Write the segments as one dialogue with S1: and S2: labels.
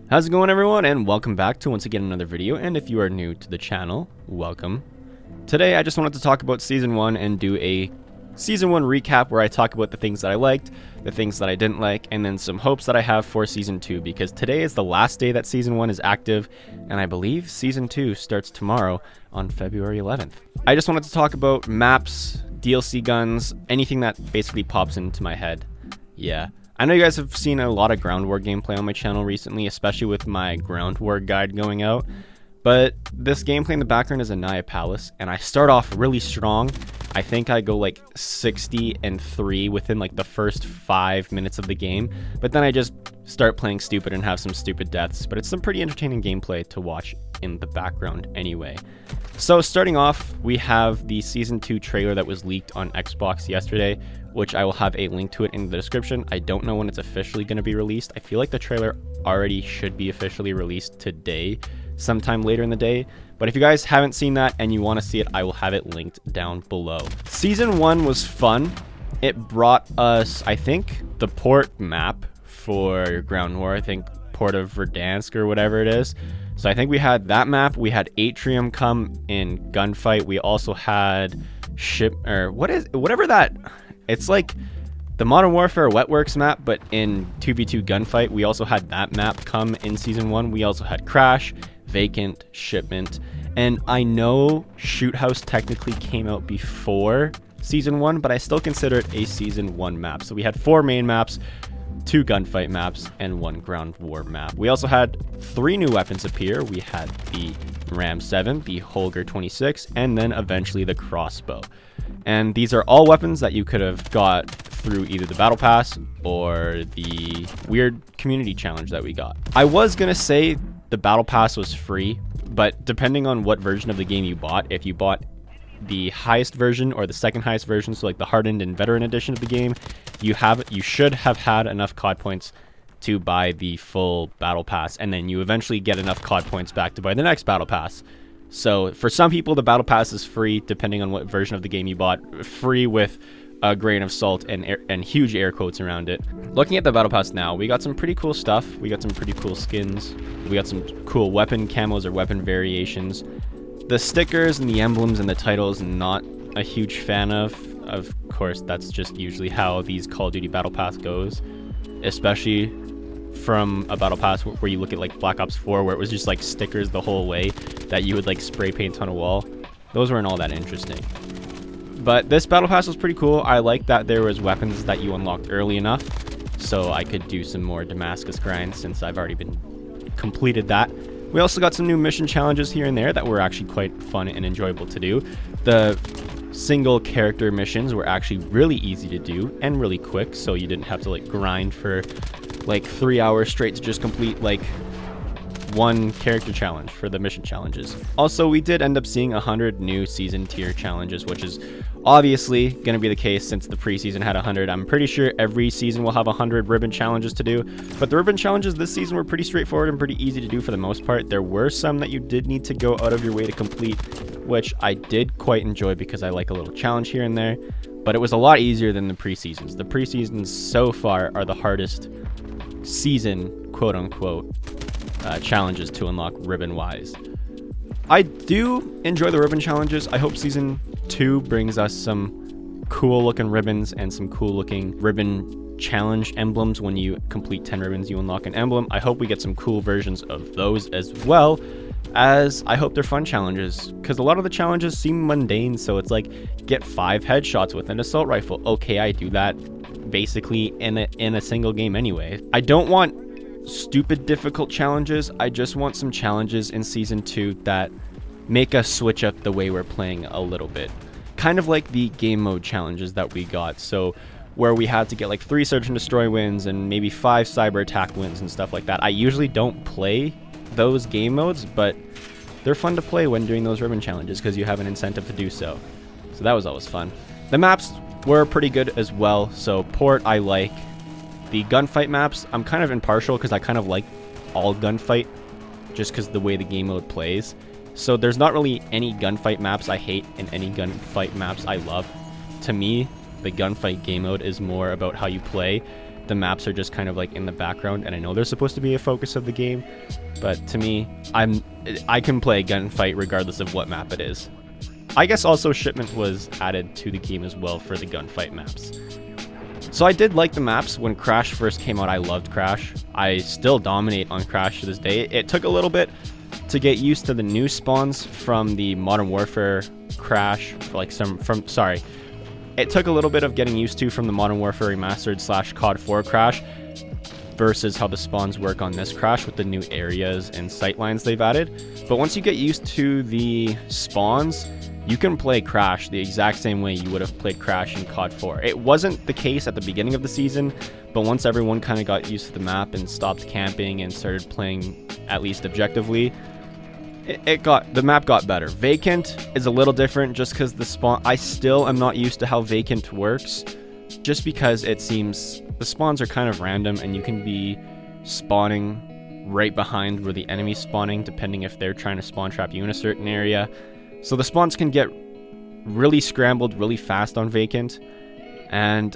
S1: How's it going, everyone, and welcome back to once again another video. And if you are new to the channel, welcome. Today I just wanted to talk about season 1 and do a season 1 recap where I talk about the things that I liked, the things that I didn't like, and then some hopes that I have for season 2, because today is the last day that season 1 is active, and I believe season 2 starts tomorrow on February 11th. I just wanted to talk about maps, DLC guns, anything that basically pops into my head. Yeah. I know you guys have seen a lot of Ground War gameplay on my channel recently, especially with my Ground War guide going out. But this gameplay in the background is Anaya Palace, and I start off really strong. I think I go like 60-3 within like the first 5 minutes of the game, but then I just start playing stupid and have some stupid deaths. But it's some pretty entertaining gameplay to watch in the background anyway. So starting off, we have the Season 2 trailer that was leaked on Xbox yesterday, which I will have a link to it in the description. I don't know when it's officially going to be released. I feel like the trailer already should be officially released today, sometime later in the day. But if you guys haven't seen that and you want to see it, I will have it linked down below. Season 1 was fun. It brought us, I think, the port map for Ground War. I think Port of Verdansk or whatever it is. So I think we had that map. We had Atrium come in gunfight. We also had ship, or whatever that, it's like the Modern Warfare Wetworks map, but in 2v2 gunfight. We also had that map come in season 1. We also had Crash, Vacant, Shipment, and I know Shoot House technically came out before season 1, but I still consider it a season 1 map. So we had 4 main maps, 2 gunfight maps, and 1 Ground War map. We also had 3 new weapons appear. We had the Ram 7, the Holger 26, and then eventually the crossbow. And these are all weapons that you could have got through either the battle pass or the weird community challenge that we got. I was gonna say the battle pass was free, but depending on what version of the game you bought, if you bought the highest version or the second highest version, so like the hardened and veteran edition of the game, you should have had enough COD points to buy the full battle pass, and then you eventually get enough COD points back to buy the next battle pass. So for some people, the battle pass is free depending on what version of the game you bought. Free with a grain of salt and huge air quotes around it. Looking at the battle pass now, we got some pretty cool stuff. We got some pretty cool skins. We got some cool weapon camos or weapon variations. The stickers and the emblems and the titles, not a huge fan of. Of course, that's just usually how these Call of Duty battle pass goes, especially from a battle pass where you look at like Black Ops 4, where it was just like stickers the whole way that you would like spray paint on a wall. Those weren't all that interesting. But this battle pass was pretty cool. I like that there was weapons that you unlocked early enough, so I could do some more Damascus grinds since I've already completed that. We also got some new mission challenges here and there that were actually quite fun and enjoyable to do. The single character missions were actually really easy to do and really quick, so you didn't have to like grind for like 3 hours straight to just complete like one character challenge for the mission challenges. Also, we did end up seeing 100 new season tier challenges, which is obviously going to be the case since the preseason had 100. I'm pretty sure every season will have 100 ribbon challenges to do, but the ribbon challenges this season were pretty straightforward and pretty easy to do for the most part. There were some that you did need to go out of your way to complete, which I did quite enjoy because I like a little challenge here and there, but it was a lot easier than the preseasons. The preseasons so far are the hardest season, quote unquote, challenges to unlock ribbon wise. I do enjoy the ribbon challenges. I hope season 2 brings us some cool looking ribbons and some cool looking ribbon challenge emblems. When you complete 10 ribbons, you unlock an emblem. I hope we get some cool versions of those, as well as I hope they're fun challenges, because a lot of the challenges seem mundane. So it's like, get 5 headshots with an assault rifle. Okay, I do that basically in a single game anyway. I don't want stupid difficult challenges. I just want some challenges in season 2 that make us switch up the way we're playing a little bit, kind of like the game mode challenges that we got. So where we had to get like 3 search and destroy wins and maybe 5 cyber attack wins and stuff like that. I usually don't play those game modes, but they're fun to play when doing those ribbon challenges because you have an incentive to do so. So that was always fun. The maps were pretty good as well. So Port, I like. The gunfight maps, I'm kind of impartial because I kind of like all gunfight just because the way the game mode plays. So there's not really any gunfight maps I hate and any gunfight maps I love. To me, the gunfight game mode is more about how you play the maps are just kind of like in the background, and I know they're supposed to be a focus of the game, but to me, I can play a gunfight regardless of what map it is. I guess also Shipment was added to the game as well for the gunfight maps. So I did like the maps. When Crash first came out, I loved Crash. I still dominate on Crash to this day. It took a little bit to get used to the new spawns from the Modern Warfare Crash, it took a little bit of getting used to from the Modern Warfare Remastered / COD 4 Crash versus how the spawns work on this Crash with the new areas and sightlines they've added. But once you get used to the spawns, you can play Crash the exact same way you would have played Crash in COD 4. It wasn't the case at the beginning of the season, but once everyone kind of got used to the map and stopped camping and started playing at least objectively, the map got better. Vacant is a little different just because the spawn, I still am not used to how Vacant works, just because it seems the spawns are kind of random and you can be spawning right behind where the enemy's spawning, depending if they're trying to spawn trap you in a certain area. So the spawns can get really scrambled really fast on Vacant, and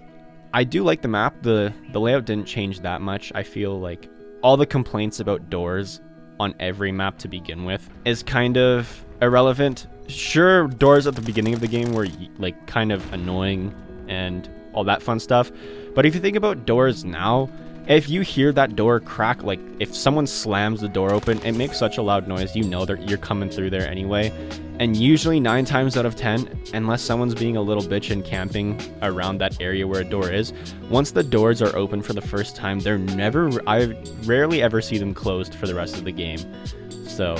S1: I do like the map. The layout didn't change that much. I feel like all the complaints about doors on every map to begin with is kind of irrelevant. Sure, doors at the beginning of the game were like kind of annoying and all that fun stuff, but if you think about doors now, if you hear that door crack, like if someone slams the door open, it makes such a loud noise, you know that you're coming through there anyway. And usually 9 times out of 10, unless someone's being a little bitch and camping around that area where a door is, once the doors are open for the first time, I rarely ever see them closed for the rest of the game. So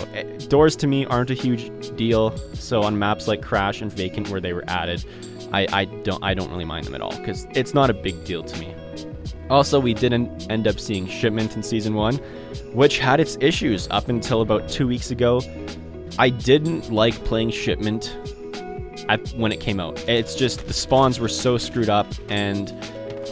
S1: doors to me aren't a huge deal. So on maps like Crash and Vacant where they were added, I don't really mind them at all, because it's not a big deal to me. Also, we didn't end up seeing Shipment in Season 1, which had its issues up until about 2 weeks ago. I didn't like playing Shipment when it came out. It's just the spawns were so screwed up, and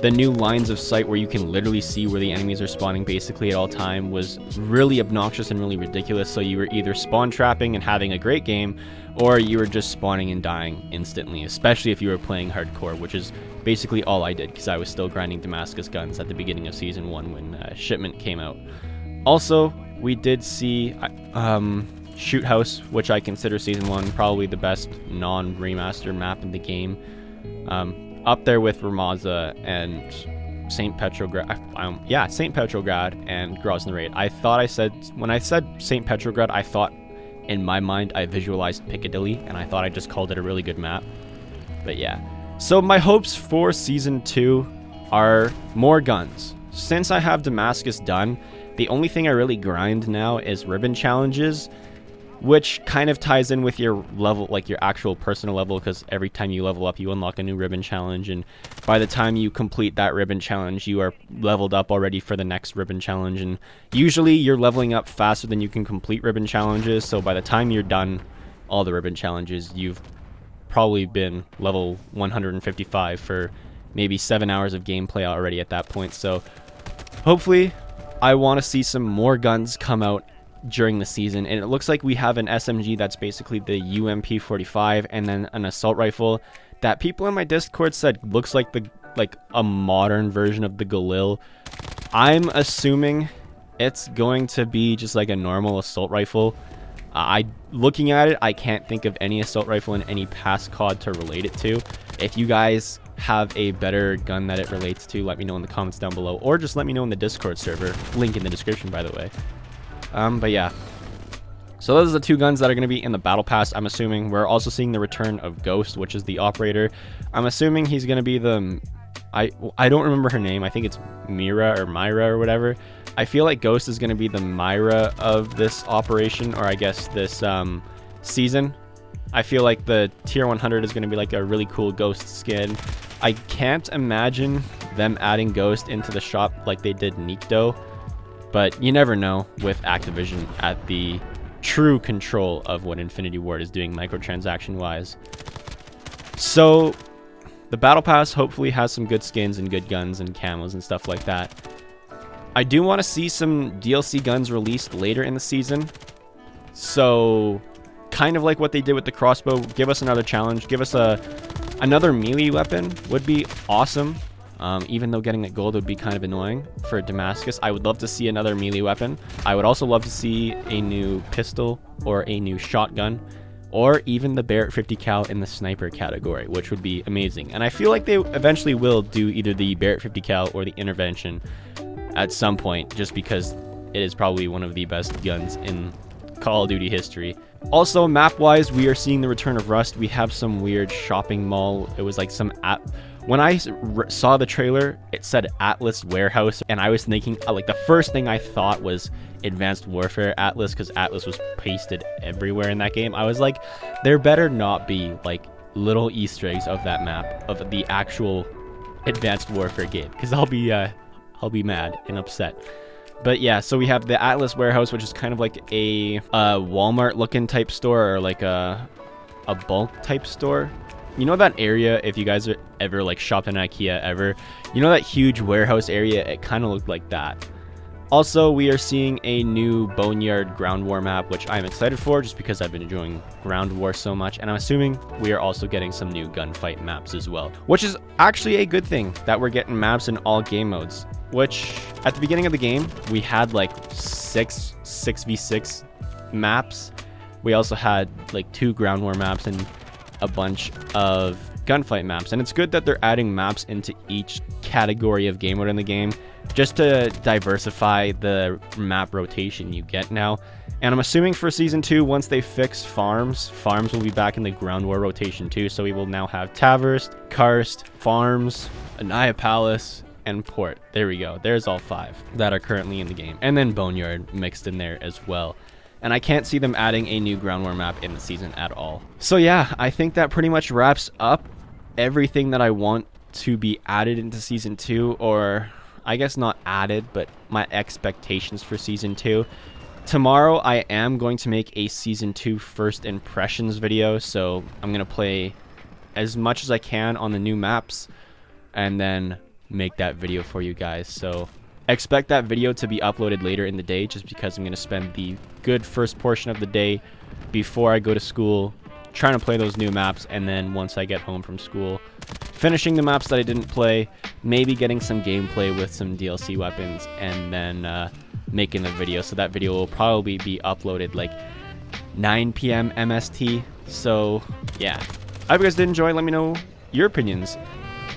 S1: the new lines of sight where you can literally see where the enemies are spawning basically at all time was really obnoxious and really ridiculous. So you were either spawn trapping and having a great game, or you were just spawning and dying instantly, especially if you were playing hardcore, which is basically all I did because I was still grinding Damascus guns at the beginning of Season 1 when Shipment came out. Also, we did see Shoot House, which I consider Season 1 probably the best non-remaster map in the game. Up there with Ramaza and St. Petrograd. St. Petrograd and Grozny Raid. When I said St. Petrograd, I thought in my mind I visualized Piccadilly, and I thought I just called it a really good map. But yeah. So my hopes for Season 2 are more guns. Since I have Damascus done, the only thing I really grind now is ribbon challenges, which kind of ties in with your level, like your actual personal level, because every time you level up, you unlock a new ribbon challenge, and by the time you complete that ribbon challenge, you are leveled up already for the next ribbon challenge, and usually you're leveling up faster than you can complete ribbon challenges, so by the time you're done all the ribbon challenges, you've probably been level 155 for maybe 7 hours of gameplay already at that point. So hopefully I want to see some more guns come out during the season, and it looks like we have an SMG that's basically the UMP45, and then an assault rifle that people in my Discord said looks like a modern version of the Galil. I'm assuming it's going to be just like a normal assault rifle. Looking at it, I can't think of any assault rifle in any past COD to relate it to. If you guys have a better gun that it relates to, let me know in the comments down below, or just let me know in the Discord server, link in the description by the way. But yeah, so those are the 2 guns that are going to be in the battle pass. I'm assuming we're also seeing the return of Ghost, which is the operator. I'm assuming he's going to be the I don't remember her name. I think it's Myra or whatever. I feel like Ghost is going to be the Myra of this operation, or I guess this season. I feel like the tier 100 is going to be like a really cool Ghost skin. I can't imagine them adding Ghost into the shop like they did Nikto, but you never know with Activision at the true control of what Infinity Ward is doing microtransaction wise. So the battle pass hopefully has some good skins and good guns and camos and stuff like that. I do want to see some DLC guns released later in the season. So kind of like what they did with the crossbow, give us another challenge, give us another melee weapon would be awesome. Even though getting it gold would be kind of annoying for Damascus. I would love to see another melee weapon. I would also love to see a new pistol or a new shotgun, or even the Barrett 50 cal in the sniper category, which would be amazing. And I feel like they eventually will do either the Barrett 50 cal or the intervention at some point, just because it is probably one of the best guns in Call of Duty history. Also, map-wise, we are seeing the return of Rust. We have some weird shopping mall. It was like some app. When I saw the trailer, it said Atlas Warehouse, and I was thinking, like, the first thing I thought was Advanced Warfare Atlas, because Atlas was pasted everywhere in that game. I was like, there better not be like little Easter eggs of that map, of the actual Advanced Warfare game, because I'll be mad and upset. But yeah, so we have the Atlas Warehouse, which is kind of like a Walmart looking type store, or like a bulk type store. You know that area, if you guys are ever like shopped in IKEA ever, you know that huge warehouse area? It kind of looked like that. Also, we are seeing a new Boneyard Ground War map, which I'm excited for just because I've been enjoying Ground War so much. And I'm assuming we are also getting some new gunfight maps as well, which is actually a good thing that we're getting maps in all game modes. Which, at the beginning of the game, we had like 6v6 maps. We also had like 2 Ground War maps and a bunch of gunfight maps. And it's good that they're adding maps into each category of game mode in the game, just to diversify the map rotation you get now. And I'm assuming for Season 2, once they fix farms will be back in the Ground War rotation too. So we will now have Taverst, Karst, Farms, Anaya Palace, and Port. There we go. There's all 5 that are currently in the game. And then Boneyard mixed in there as well. And I can't see them adding a new Ground War map in the season at all. So yeah, I think that pretty much wraps up everything that I want to be added into Season 2, or I guess not added, but my expectations for Season 2. Tomorrow I am going to make a Season 2 first impressions video, so I'm going to play as much as I can on the new maps and then make that video for you guys. So expect that video to be uploaded later in the day, just because I'm going to spend the good first portion of the day before I go to school trying to play those new maps, and then once I get home from school, finishing the maps that I didn't play, maybe getting some gameplay with some DLC weapons, and then making the video. So that video will probably be uploaded like 9 p.m. MST. So yeah, I hope you guys did enjoy. Let me know your opinions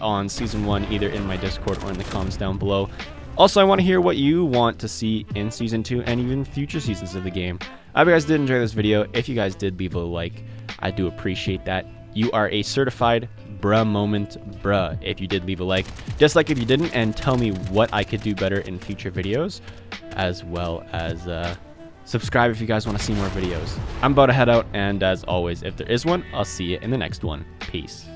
S1: on Season 1 either in my Discord or in the comments down below. Also, I want to hear what you want to see in Season 2 and even future seasons of the game. I hope you guys did enjoy this video. If you guys did, leave a like. I do appreciate that. You are a certified bruh moment bruh if you did leave a like. Dislike if you didn't, and tell me what I could do better in future videos, as well as subscribe if you guys want to see more videos. I'm about to head out, and as always, if there is one, I'll see you in the next one. Peace.